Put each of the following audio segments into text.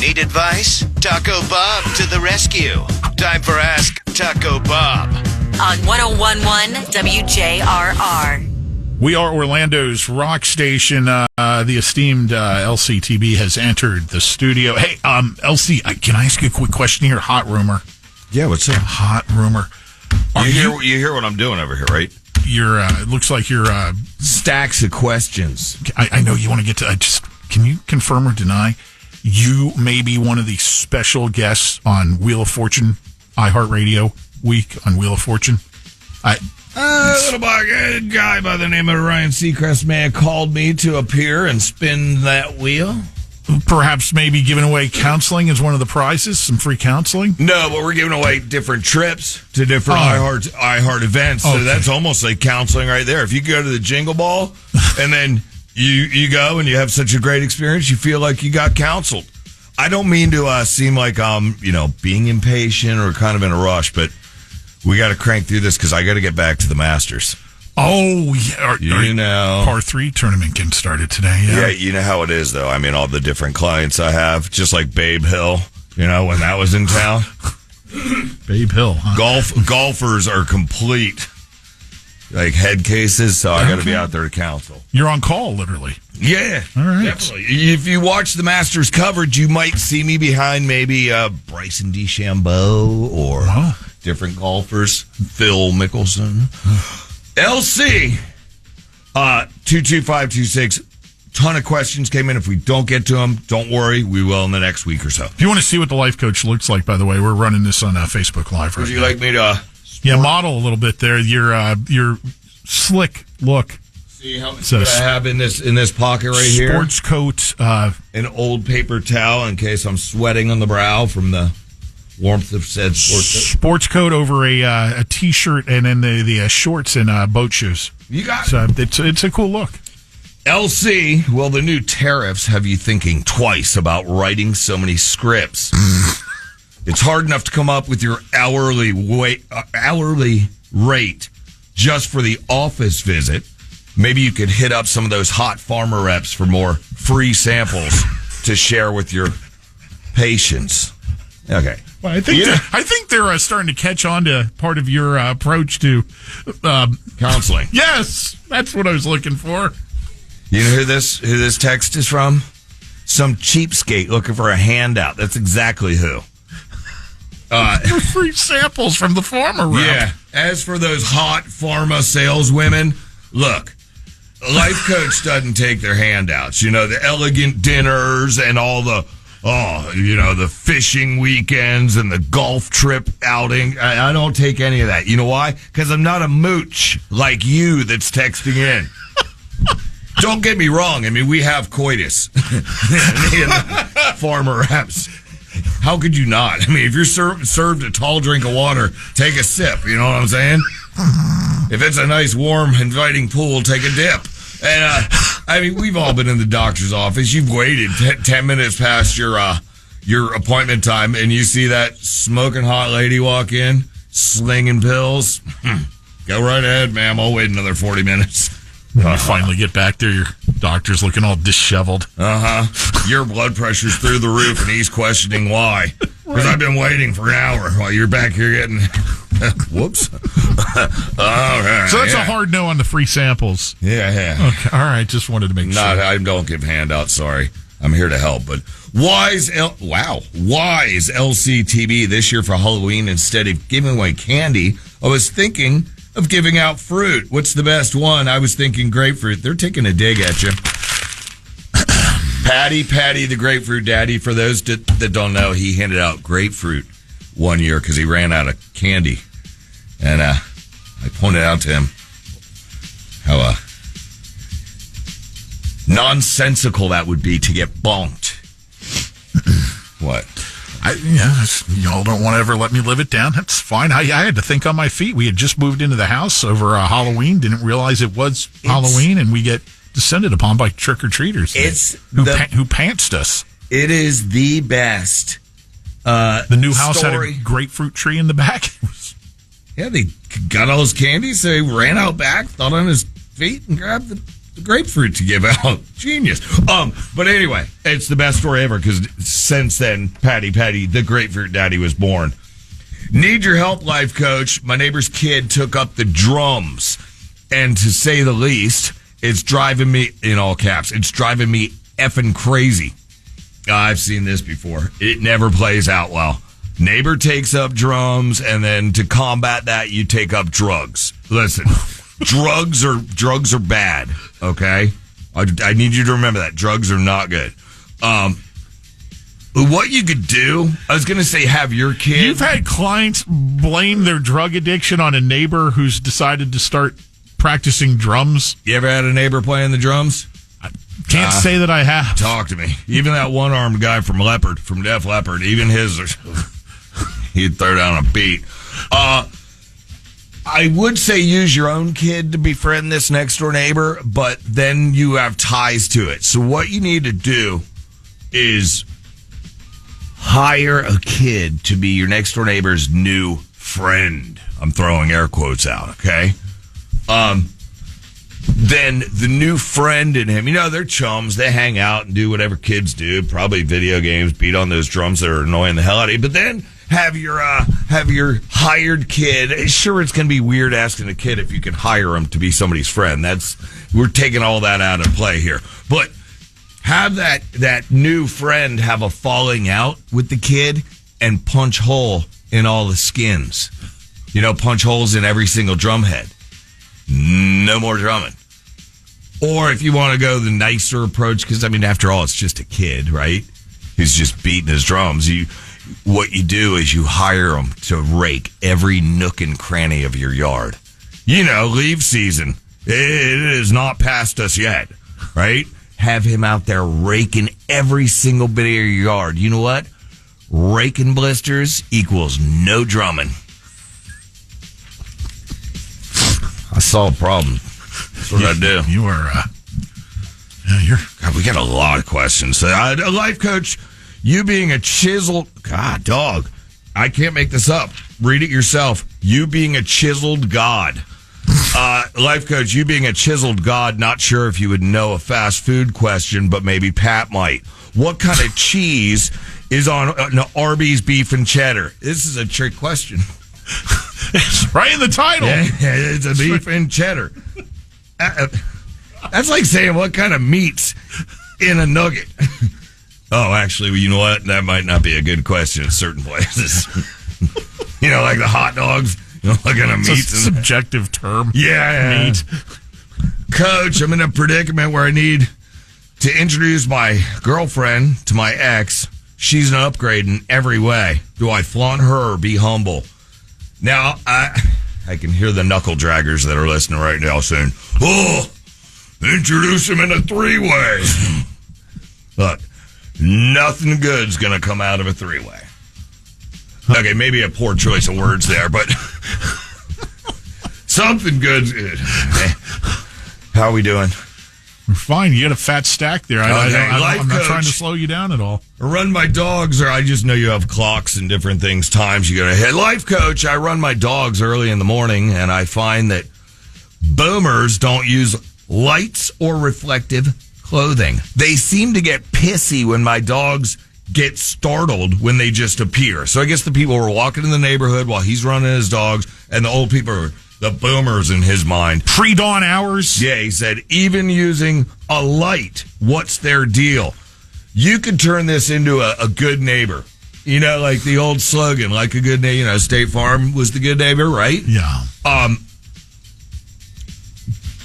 Need advice? Taco Bob to the rescue. Time for Ask Taco Bob. On 101.1 WJRR. We are Orlando's rock station. The esteemed LCTB has entered the studio. Hey, LC, can I ask you a quick question here? Hot rumor. Yeah, what's up? Hot rumor. You hear what I'm doing over here, right? It looks like you're stacks of questions. I know you want to get to. Can you confirm or deny you may be one of the special guests on Wheel of Fortune, iHeartRadio week on Wheel of Fortune? A little black guy by the name of Ryan Seacrest may have called me to appear and spin that wheel. Perhaps maybe giving away counseling is one of the prizes, some free counseling? No, but we're giving away different trips to different iHeart events. Okay. So that's almost like counseling right there. If you go to the Jingle Ball and then you go and you have such a great experience, you feel like you got counseled. I don't mean to seem like I'm, being impatient or kind of in a rush, but we got to crank through this because I got to get back to the Masters. Oh, yeah. Par 3 tournament getting started today. Yeah, you know how it is, though. I mean, all the different clients I have, just like Babe Hill, when that was in town. Babe Hill, huh? Golfers are complete, like head cases, so I got to be out there to counsel. You're on call, literally. Yeah, all right. Definitely. If you watch the Masters coverage, you might see me behind maybe Bryson DeChambeau or different golfers, Phil Mickelson. LC, 22526. Ton of questions came in. If we don't get to them, don't worry. We will in the next week or so. If you want to see what the life coach looks like, by the way, we're running this on Facebook Live right now. Would you like me to... model a little bit there. Your slick look. See how much I have in this pocket right here? Sports coat. An old paper towel in case I'm sweating on the brow from the warmth of said sports coat over a T-shirt and then the shorts and boat shoes. You got it. So it's a cool look. LC, well, the new tariffs have you thinking twice about writing so many scripts. It's hard enough to come up with your hourly rate just for the office visit. Maybe you could hit up some of those hot farmer reps for more free samples to share with your patients. Okay. Well, I think they're starting to catch on to part of your approach to counseling. Yes, that's what I was looking for. You know who this text is from? Some cheapskate looking for a handout. That's exactly who. Free samples from the farmer rep. Yeah. As for those hot pharma saleswomen, look, a life coach doesn't take their handouts. The elegant dinners and all the fishing weekends and the golf trip outing. I don't take any of that. You know why? Because I'm not a mooch like you that's texting in. Don't get me wrong. I mean, we have coitus in farmer reps. How could you not? I mean, if you're served a tall drink of water, take a sip. You know what I'm saying? If it's a nice, warm, inviting pool, take a dip. And we've all been in the doctor's office. You've waited 10 minutes past your appointment time, and you see that smoking hot lady walk in, slinging pills. Go right ahead, ma'am. I'll wait another 40 minutes. When you finally get back there, your doctor's looking all disheveled. Your blood pressure's through the roof, and he's questioning why. Because I've been waiting for an hour while you're back here getting... Whoops. Right, so that's a hard no on the free samples. Yeah. Okay. All right. Just wanted to make sure. I don't give handouts. Sorry. I'm here to help. But wise LCTB this year for Halloween, instead of giving away candy, I was thinking of giving out fruit. What's the best one? I was thinking grapefruit. They're taking a dig at you. Patty, the grapefruit daddy. For those that don't know, he handed out grapefruit one year because he ran out of candy. And I pointed out to him how nonsensical that would be to get bonked. What? Y'all don't want to ever let me live it down. That's fine. I had to think on my feet. We had just moved into the house over Halloween. Didn't realize it was Halloween, and we get descended upon by trick-or-treaters who pantsed us. It is the best. The new house had a grapefruit tree in the back. Yeah, they got all his candy, so he ran out back, thought on his feet, and grabbed the grapefruit to give out. Genius. But anyway, it's the best story ever because since then, Patty, the grapefruit daddy, was born. Need your help, life coach. My neighbor's kid took up the drums, and to say the least, it's driving me, in all caps, it's driving me effing crazy. I've seen this before. It never plays out well. Neighbor takes up drums, and then to combat that, you take up drugs. Listen, drugs are bad, okay? I need you to remember that. Drugs are not good. What you could do, I was going to say have your kid. You've had clients blame their drug addiction on a neighbor who's decided to start practicing drums. You ever had a neighbor playing the drums? Can't say that I have. Talk to me. Even that one-armed guy from Def Leppard, even his, he'd throw down a beat. I would say use your own kid to befriend this next-door neighbor, but then you have ties to it. So what you need to do is hire a kid to be your next-door neighbor's new friend. I'm throwing air quotes out, okay? Then the new friend and him, they're chums. They hang out and do whatever kids do, probably video games, beat on those drums that are annoying the hell out of you. But then have your hired kid. Sure, it's going to be weird asking a kid if you can hire him to be somebody's friend. We're taking all that out of play here. But have that new friend have a falling out with the kid and punch hole in all the skins. Punch holes in every single drum head. No more drumming. Or if you want to go the nicer approach, because, after all, it's just a kid, right? Who's just beating his drums. What you do is you hire him to rake every nook and cranny of your yard. Leaf season. It is not past us yet, right? Have him out there raking every single bit of your yard. You know what? Raking blisters equals no drumming. I saw a problem. That's what I do. You are, God, we got a lot of questions. A life coach, you being a chiseled, God, dog, I can't make this up. Read it yourself. You being a chiseled God. Life coach, you being a chiseled God, not sure if you would know a fast food question, but maybe Pat might. What kind of cheese is on Arby's beef and cheddar? This is a trick question. It's right in the title. Yeah, it's a beef and cheddar. That's like saying what kind of meat's in a nugget. Oh, actually, you know what? That might not be a good question in certain places. Like the hot dogs. What kind of meat's a subjective term. Yeah. Meat. Coach, I'm in a predicament where I need to introduce my girlfriend to my ex. She's an upgrade in every way. Do I flaunt her or be humble? Now, I can hear the knuckle draggers that are listening right now saying, oh, introduce him in a three-way. Look, nothing good's going to come out of a three-way. Okay, maybe a poor choice of words there, but something good's good. How are we doing? We're fine. You got a fat stack there. I'm not trying to slow you down at all. I run my dogs, or I just know you have clocks and different things, times you got to hit. Life coach, I run my dogs early in the morning, and I find that boomers don't use lights or reflective clothing. They seem to get pissy when my dogs get startled when they just appear. So I guess the people were walking in the neighborhood while he's running his dogs, and the old people are the boomers in his mind. Pre-dawn hours? Yeah, he said, even using a light, what's their deal? You could turn this into a good neighbor. Like the old slogan, like a good neighbor. State Farm was the good neighbor, right? Yeah.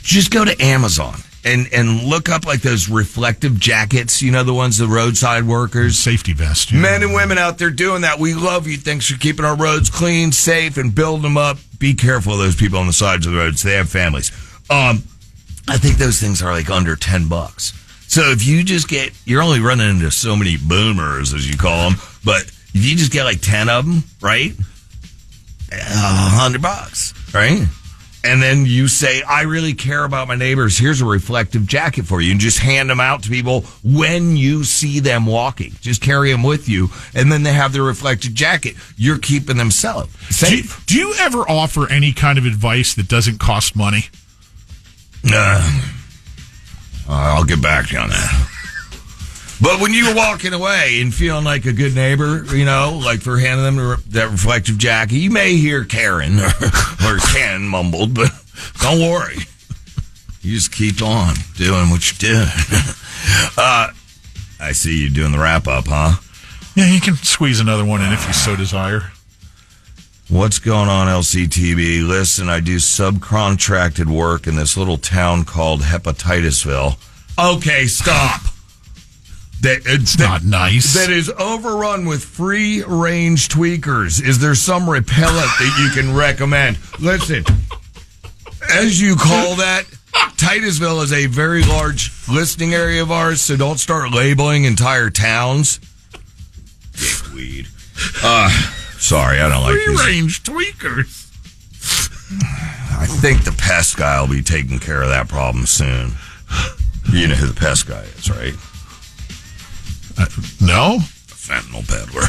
Just go to Amazon and look up like those reflective jackets, the ones, the roadside workers. Safety vest. Yeah. Men and women out there doing that. We love you. Thanks for keeping our roads clean, safe, and building them up. Be careful of those people on the sides of the roads. They have families. I think those things are like under $10. So if you just you're only running into so many boomers, as you call them, but if you just get like 10 of them, right? $100, right? And then you say, I really care about my neighbors. Here's a reflective jacket for you. And just hand them out to people when you see them walking. Just carry them with you. And then they have their reflective jacket. You're keeping them safe. Do you ever offer any kind of advice that doesn't cost money? I'll get back to you on that. But when you were walking away and feeling like a good neighbor, like for handing them that reflective jacket, you may hear Karen or Ken mumbled, but don't worry. You just keep on doing what you're doing. I see you doing the wrap-up, huh? Yeah, you can squeeze another one in if you so desire. What's going on, LCTB? Listen, I do subcontracted work in this little town called Hepatitisville. Okay, stop. It's not nice. That is overrun with free-range tweakers. Is there some repellent that you can recommend? Listen, as you call that, Titusville is a very large listing area of ours, so don't start labeling entire towns. Dickweed. Sorry, I don't like these. Free-range tweakers. I think the pest guy will be taking care of that problem soon. You know who the pest guy is, right? No? The fentanyl peddler.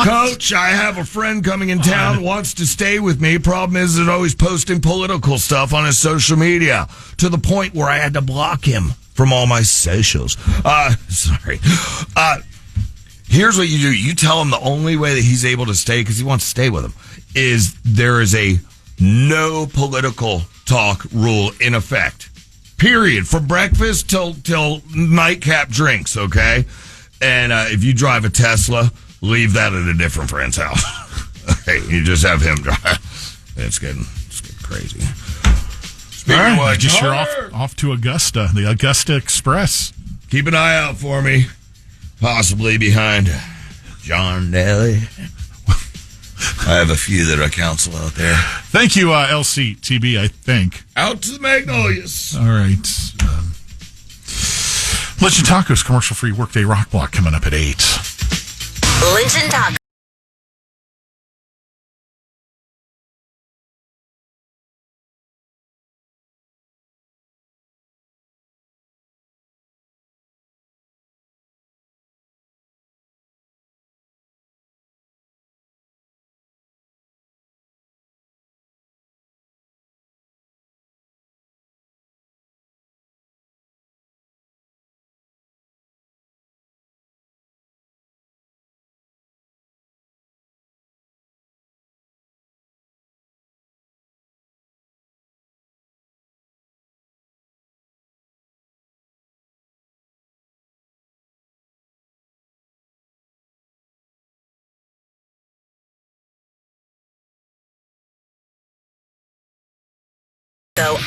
Coach, I have a friend coming in town, wants to stay with me. Problem is that always posting political stuff on his social media to the point where I had to block him from all my socials. Sorry. Here's what you do. You tell him the only way that he's able to stay, because he wants to stay with him, is there is a no political talk rule in effect. Period. From breakfast till nightcap drinks, okay? And if you drive a Tesla, leave that at a different friend's house. Okay, you just have him drive. It's getting crazy. All right, I just you're off to Augusta, the Augusta Express. Keep an eye out for me. Possibly behind John Daly. I have a few that I counsel out there. Thank you, LCTB, I think. Out to the Magnolias. All right. Legend Tacos commercial-free Workday Rock Block coming up at 8. Legend Tacos.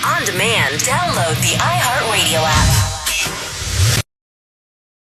On demand, download the iHeartRadio app.